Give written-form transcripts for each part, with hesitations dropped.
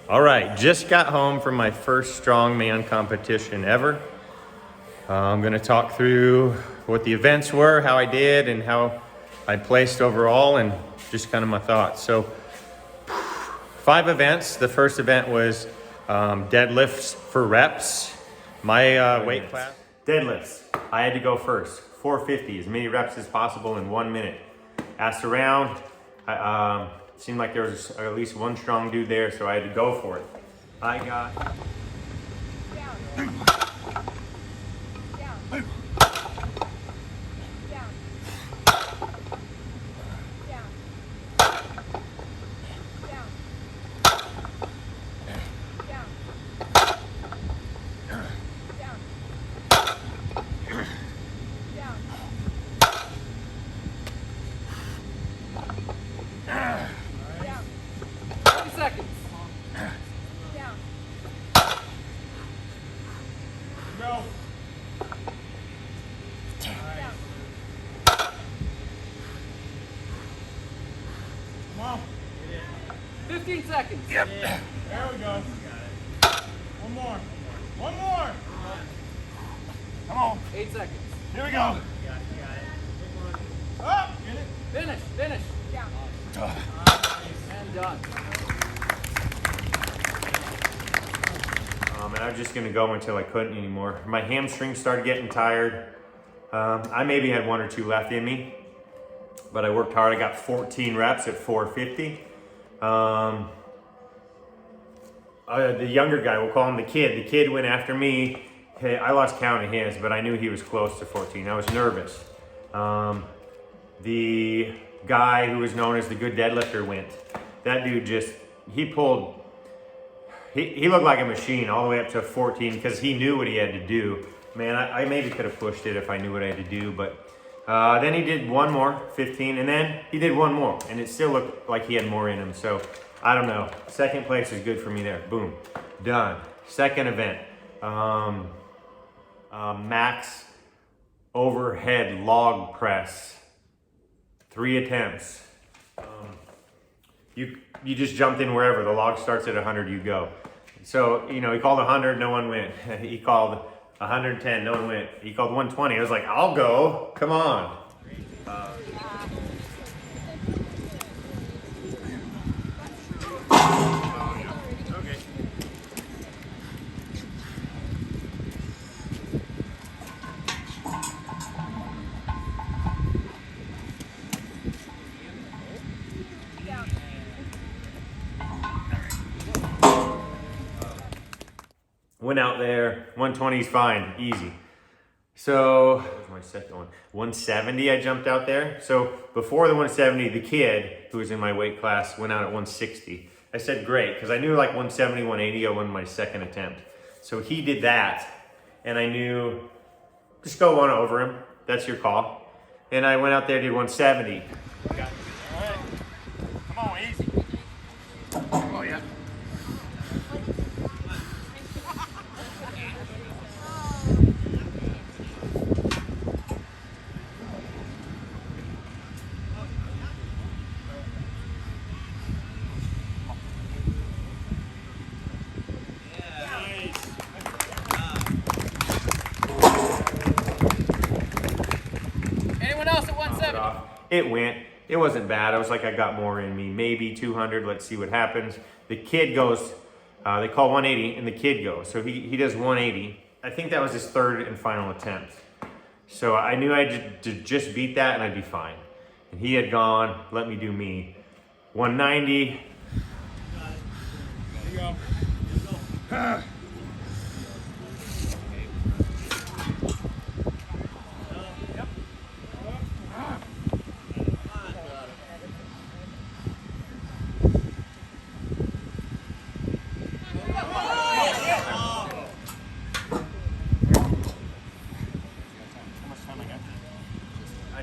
All right, just got home from my first strongman competition ever. I'm gonna talk through what the events were, how I did, and how I placed overall, and just kind of my thoughts. So 5 events. The first event was deadlifts for reps. My weight class. Deadlifts, I had to go first. 450, as many reps as possible in 1 minute. Asked around, seemed like there was at least one strong dude there, so I had to go for it. I got... Come on. 15 seconds. Yep. There we go. One more. One more. Come on. 8 seconds. Here we go. Up. Get it. Finish. Finish. And done. And I was just gonna go until I couldn't anymore. My hamstrings started getting tired. I maybe had 1 or 2 left in me, but I worked hard. I got 14 reps at 450. The younger guy, we'll call him the kid went after me. Hey, I lost count of his, but I knew he was close to 14. I was nervous. The guy who was known as the good deadlifter went. That dude just, he pulled, he looked like a machine all the way up to 14 because he knew what he had to do. Man, I maybe could have pushed it if I knew what I had to do, but then he did one more, 15, and then he did one more, and it still looked like he had more in him. So I don't know. Second place is good for me there. Boom, done. Second event, max overhead log press, 3 attempts. You just jumped in wherever. The log starts at 100, you go. So, you know, he called 100, no one went. He called 110, no one went. He called 120. I was like, I'll go, come on. Went out there, 120 is fine, easy. So, where's my second one? 170 I jumped out there. So before the 170, the kid who was in my weight class went out at 160. I said, great, because I knew like 170, 180, I won my second attempt. So he did that, and I knew, just go one over him, that's your call. And I went out there, did 170. All right. Come on, easy. Oh, yeah. Anyone else at 170? It went. It wasn't bad. I was like, I got more in me. Maybe 200. Let's see what happens. The kid goes, they call 180, and the kid goes. So he does 180. I think that was his third and final attempt. So I knew I had to just beat that, and I'd be fine. And he had gone, let me do me. 190. There you go.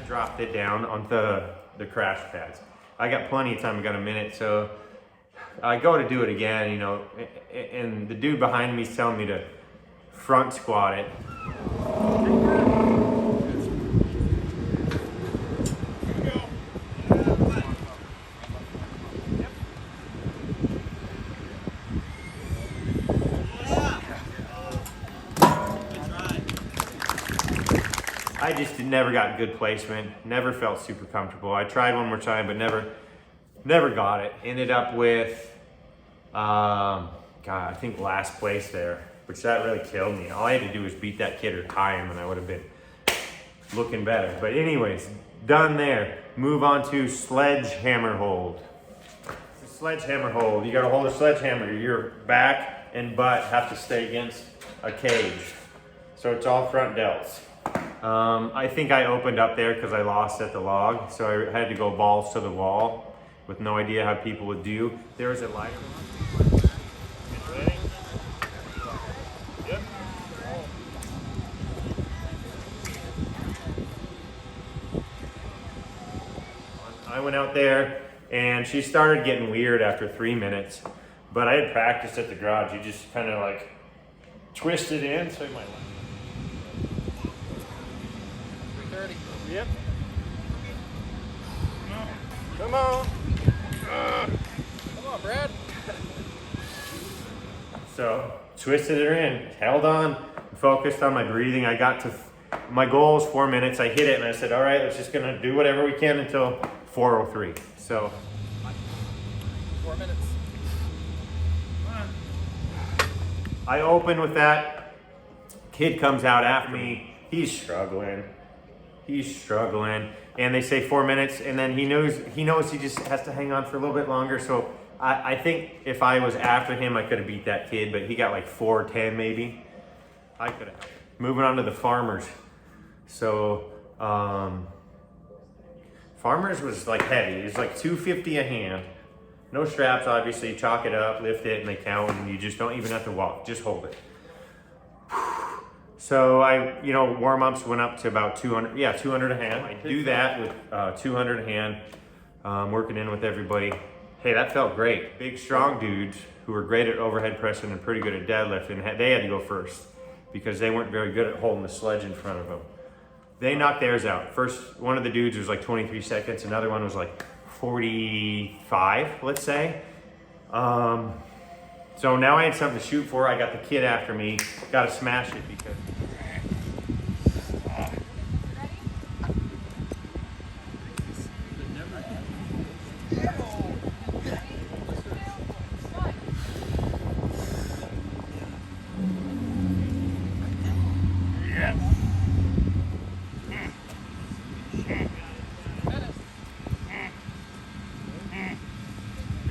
Dropped it down on the crash pads. I got plenty of time, I got a minute, so I go to do it again, you know, and the dude behind me is telling me to front squat it. I just never got good placement, never felt super comfortable. I tried one more time, but never got it. Ended up with, God, I think last place there, which that really killed me. All I had to do was beat that kid or tie him and I would have been looking better. But anyways, done there. Move on to sledgehammer hold. It's a sledgehammer hold. You gotta hold a sledgehammer. Your back and butt have to stay against a cage. So it's all front delts. I think I opened up there because I lost at the log. So I had to go balls to the wall with no idea how people would do. There was a lighter. Ready? Yep. I went out there and she started getting weird after 3 minutes, but I had practiced at the garage. You just kind of like twist it in. So my 330. Yep. Come on. Come on, Brad. So twisted her in, held on, focused on my breathing. I got to, my goal was 4 minutes. I hit it and I said, all right, let's just gonna do whatever we can until 4:03. So 4 minutes. I open with that. Kid comes out after me. He's struggling. And they say 4 minutes, and then he knows he just has to hang on for a little bit longer. So I think if I was after him, I could have beat that kid, but he got like 4:10 maybe. I could have. Moving on to the farmers. So farmers was like heavy. It was like 250 a hand. No straps, obviously. Chalk it up, lift it, and they count, and you just don't even have to walk. Just hold it. So warm-ups went up to about 200, 200 a hand. I do that with 200 a hand, working in with everybody. Hey, that felt great. Big, strong dudes who were great at overhead pressing and pretty good at deadlifting, they had to go first because they weren't very good at holding the sledge in front of them. They knocked theirs out. First, one of the dudes was like 23 seconds. Another one was like 45, let's say. So now I had something to shoot for. I got the kid after me. Got to smash it because...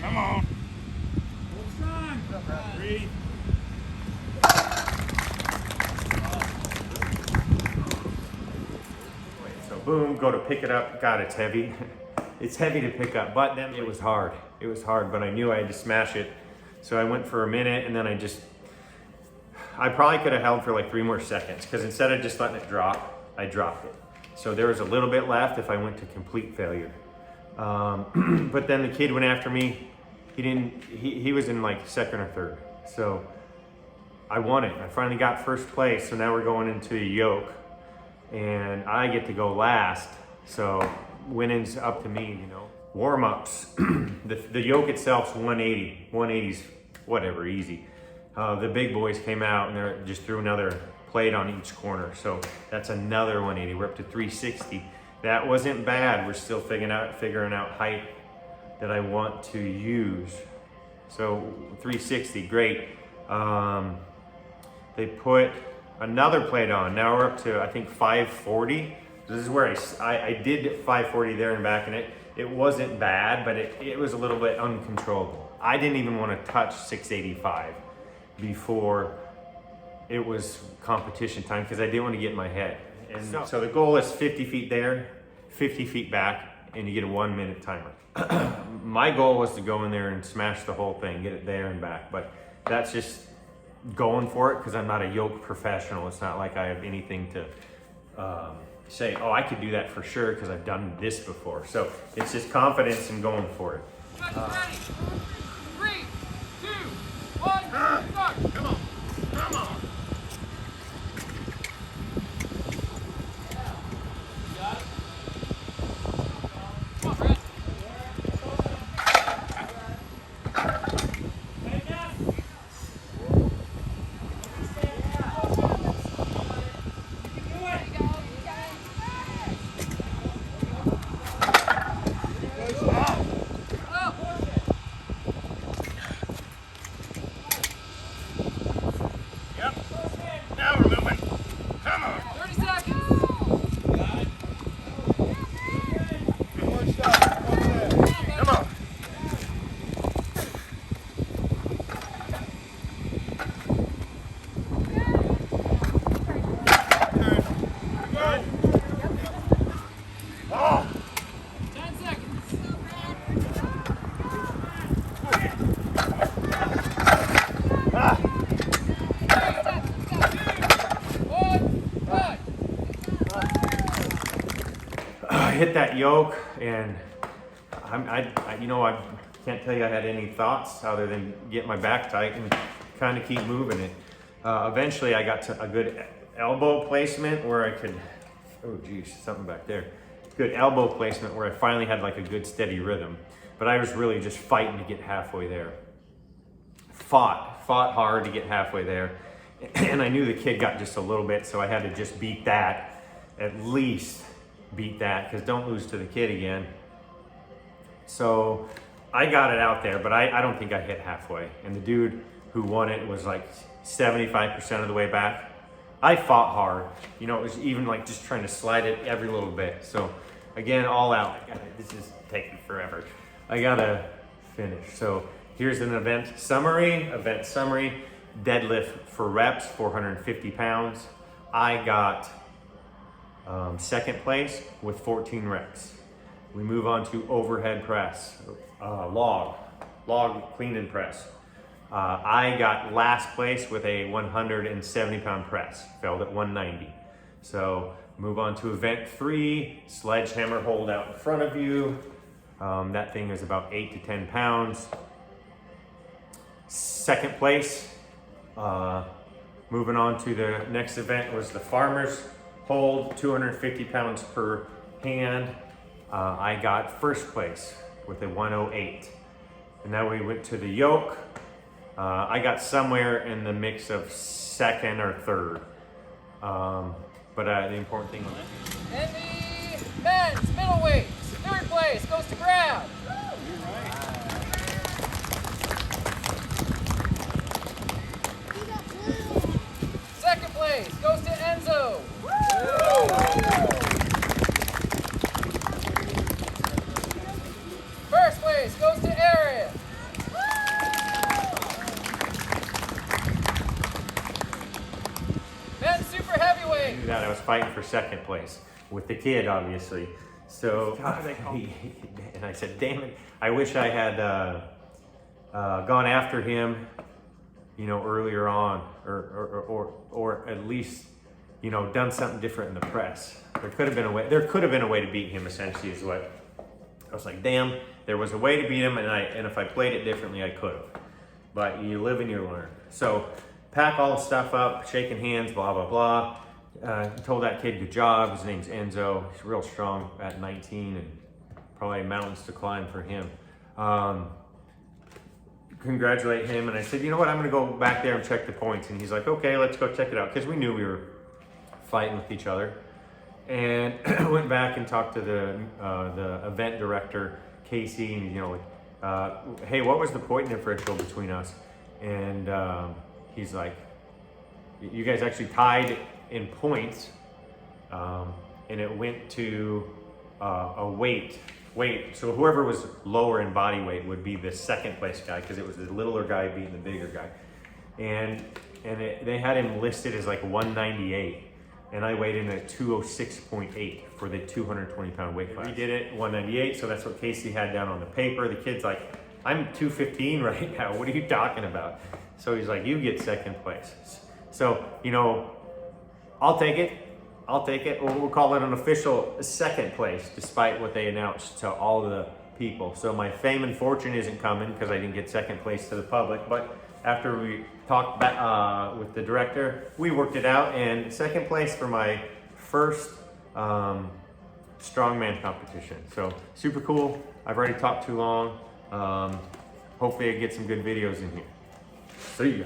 Come on. Hold strong. Breathe. So boom, go to pick it up. God, it's heavy. It's heavy to pick up, but then it was hard. It was hard, but I knew I had to smash it. So I went for a minute and then I probably could have held for like 3 more seconds because instead of just letting it drop, I dropped it. So there was a little bit left if I went to complete failure. But then the kid went after me. He was in like second or third. So I won it. I finally got first place. So now we're going into the yoke and I get to go last. So winning's up to me, Warm-ups. The yoke itself's 180. 180's whatever, easy. The big boys came out and they just threw another plate on each corner. So that's another 180. We're up to 360. That wasn't bad. We're still figuring out height that I want to use. So 360, great. They put another plate on. Now we're up to, I think, 540. This is where I did 540 there and back, and it wasn't bad, but it was a little bit uncontrollable. I didn't even want to touch 685 before it was competition time because I didn't want to get in my head. And so the goal is 50 feet there, 50 feet back, and you get a 1 minute timer. My goal was to go in there and smash the whole thing, get it there and back, but that's just going for it because I'm not a yoke professional. It's not like I have anything to say, oh, I could do that for sure because I've done this before. So it's just confidence in going for it. Ready? 3, 2, 1, start. Come on. Come on. Come on, Brad. hit that yoke, and I can't tell you I had any thoughts other than get my back tight and kind of keep moving it. Eventually I got to a good elbow placement where I could, oh geez, something back there. Good elbow placement where I finally had like a good steady rhythm. But I was really just fighting to get halfway there. Fought hard to get halfway there. And I knew the kid got just a little bit, so I had to just beat that, at least beat that, because don't lose to the kid again. So I got it out there, but I don't think I hit halfway. And the dude who won it was like 75% of the way back. I fought hard. You know, it was even like just trying to slide it every little bit. So again, all out. This is taking forever. I gotta finish. So here's an event summary. Deadlift for reps, 450 pounds. I got second place with 14 reps. We move on to overhead press, log clean and press. I got last place with a 170 pound press, failed at 190. So move on to event 3, sledgehammer hold out in front of you. That thing is about 8 to 10 pounds. Second place. Moving on to the next event was the farmer's hold, 250 pounds per hand. I got first place with a 108. And now we went to the yoke. I got somewhere in the mix of second or third. But the important thing. And the men's middleweight, third place goes to Brad. Second place goes to Enzo. First place goes to Aaron. Men's super heavyweight. I knew that I was fighting for second place with the kid, obviously. So, and I said, damn it, I wish I had gone after him, you know, earlier on, or at least, you know, done something different in the press. There could have been a way to beat him, essentially, is what I was like, damn, there was a way to beat him, and if I played it differently, I could have. But you live and you learn. So pack all the stuff up, shaking hands, blah, blah, blah. Told that kid, good job. His name's Enzo. He's real strong at 19 and probably mountains to climb for him. Congratulate him. And I said, you know what? I'm going to go back there and check the points. And he's like, okay, let's go check it out. Because we knew we were fighting with each other. And went back and talked to the event director, Casey, and, you know, like, hey, what was the point differential between us? And he's like, you guys actually tied in points, and it went to a weight. So whoever was lower in body weight would be the second place guy, because it was the littler guy beating the bigger guy. And they had him listed as like 198, and I weighed in at 206.8 for the 220 pound weight class. We did it 198, so that's what Casey had down on the paper. The kid's like, I'm 215 right now, what are you talking about? So he's like, you get second place. So, you know, I'll take it. We'll call it an official second place, despite what they announced to all the people. So my fame and fortune isn't coming because I didn't get second place to the public. But after we talked back, with the director, we worked it out. And second place for my first strongman competition. So super cool. I've already talked too long. Hopefully I get some good videos in here. See ya.